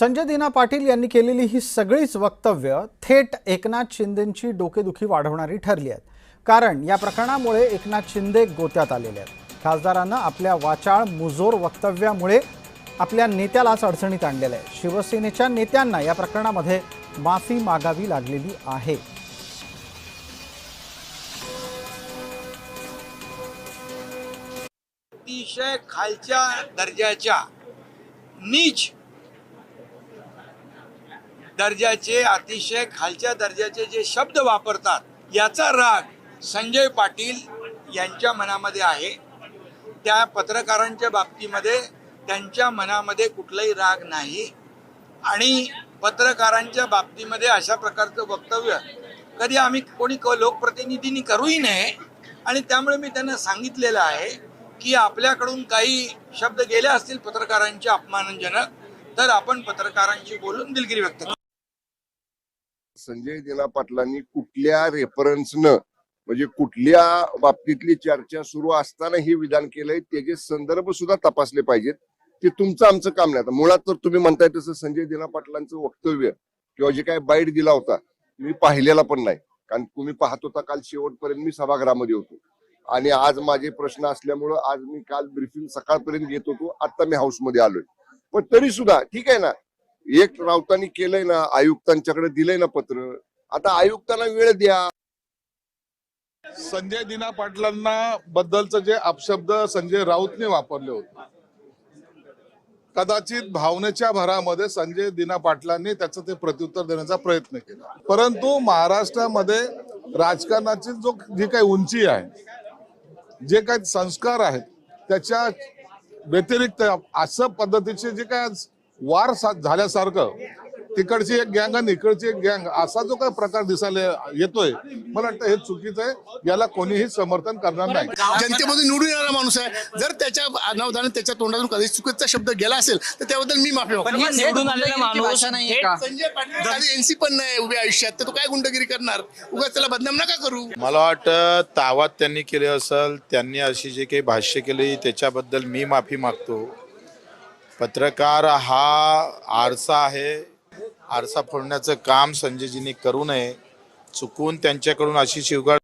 संजय दीना पाटील यांनी केलेली ही सगळीच वक्तव्य थेट एकनाथ शिंदेंची डोकेदुखी वाढवणारी ठरली आहेत। कारण या प्रकरणामुळे एकनाथ शिंदे गोत्यात आलेले आहेत। खासदारांना आपल्या वाचाळ मुजोर वक्तव्यामुळे आपल्या नेत्यालाच अडचणीत आणलेलं आहे। शिवसेनेच्या नेत्यांना या प्रकरणामध्ये माफी मागावी लागलेली आहे। अतिशय खालच्या दर्जाच्या नीच दर्जाचे अतिशय खालच्या दर्जाचे जे शब्द वापरतात याचा राग संजय पाटील यांच्या मनामध्ये आहे। त्या पत्रकारांच्या बाबतीमध्ये त्यांच्या मनामध्ये कुठलाही राग नाही आणि पत्रकारांच्या बाबतीमध्ये अशा प्रकारचं वक्तव्य कधी आम्ही कोणी लोकप्रतिनिधींनी करूही नये आणि त्यामुळे मी त्यांना सांगितलेलं आहे की आपल्याकडून काही शब्द गेले असतील पत्रकारांचे अपमानजनक तर आपण पत्रकारांशी बोलून दिलगिरी व्यक्त करू। संजय दीना पाटलांनी कुठल्या रेफरन्सनं म्हणजे कुठल्या बाबतीतली चर्चा सुरू असताना हे विधान केलंय त्याचे संदर्भ सुद्धा तपासले पाहिजेत। ते तुमचं आमचं काम नाही। मुळात तर तुम्ही म्हणताय तसं संजय दीना पाटलांचं वक्तव्य किंवा जे काय बाईट दिला होता मी पाहिलेला पण नाही, कारण तुम्ही पाहत होता काल शेवटपर्यंत मी सभागृहामध्ये होतो आणि आज माझे प्रश्न असल्यामुळं आज मी काल ब्रीफिंग सकाळपर्यंत घेत होतो, आता मी हाऊसमध्ये आलोय। पण तरी सुद्धा ठीक आहे ना, एक राऊतांनी केलंय ना, आयुक्तांच्याकडे दिलंय ना पत्र, आता आयुक्तांना वेळ द्या। संजय दीना पाटलांना बद्दलचं जे अपशब्द संजय राऊतने वापरले होते, कदाचित भावनेच्या भरामध्ये संजय दीना पाटलांनी त्याचं ते प्रत्युत्तर देण्याचा प्रयत्न केला। परंतु महाराष्ट्रामध्ये राजकारणाची जी काही उंची आहे, जे काही संस्कार आहेत, त्याच्या व्यतिरिक्त असं पद्धतीचे जे काय वार झाल्यासारखं तिकडची एक गँग आणि इकडची एक गँग असा जो काही प्रकार दिसायला येतोय, मला वाटतं हे चुकीचं आहे। याला कोणीही समर्थन करणार नाही। जनतेमधून निवडून येणारा माणूस आहे, जर त्याच्या अनावधानाने त्याच्या तोंडातून कधी चुकीचा शब्द गेला असेल तर त्याबद्दल मी माफी मागतो। निवडून आलेला माणूस नाही का? संजय पाटील साधी एनसी पण नाही उभे आयुष्यात, तर तो काय गुंडगिरी करणार? उगाच त्याला बदनाम नका करू। मला वाटतं तावात त्यांनी केले असेल, त्यांनी अशी जे काही भाष्य केली त्याच्याबद्दल मी माफी मागतो। पत्रकार हा आरसा आहे, आरसा फोडण्याचं काम संजयजींनी करू नये। चुकून त्यांच्याकडून अशी शिवगाळ